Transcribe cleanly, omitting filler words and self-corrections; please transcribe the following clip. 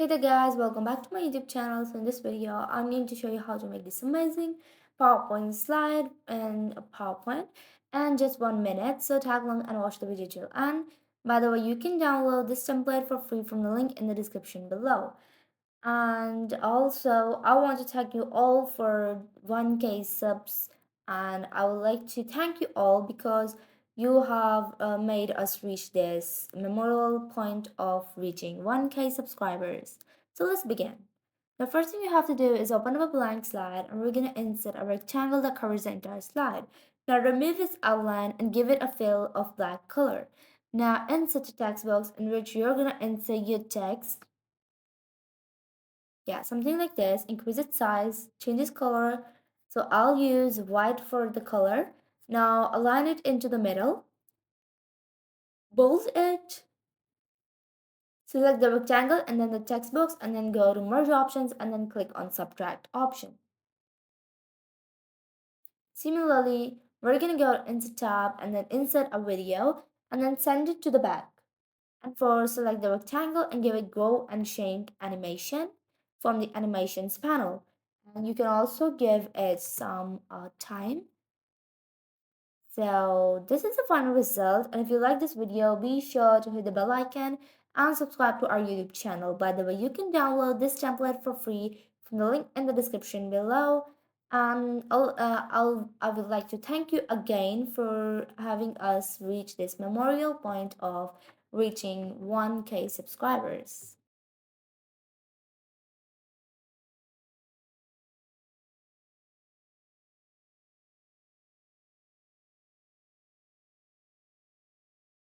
Hey there guys, welcome back to my YouTube channel. So in this video, I'm going to show you how to make this amazing PowerPoint slide in a PowerPoint in just 1 minute. So tag along and watch the video till end. By the way, you can download this template for free from the link in the description below. And also, I want to thank you all for 1K subs, and I would like to thank you all because you have made us reach this memorable point of reaching 1K subscribers. So let's begin. The first thing you have to do is open up a blank slide, and we're going to insert a rectangle that covers the entire slide. Now remove its outline and give it a fill of black color. Now insert a text box in which you're going to insert your text. Yeah, something like this. Increase its size, change its color. So I'll use white for the color. Now align it into the middle, bold it, select the rectangle and then the text box, and then go to merge options and then click on subtract option. Similarly, we're gonna go into tab and then insert a video and then send it to the back. And for select the rectangle and give it grow and shrink animation from the animations panel. And you can also give it some time. So this is the final result, and if you like this video, be sure to hit the bell icon and subscribe to our YouTube channel. By the way, you can download this template for free from the link in the description below. And I would like to thank you again for having us reach this memorial point of reaching 1K subscribers.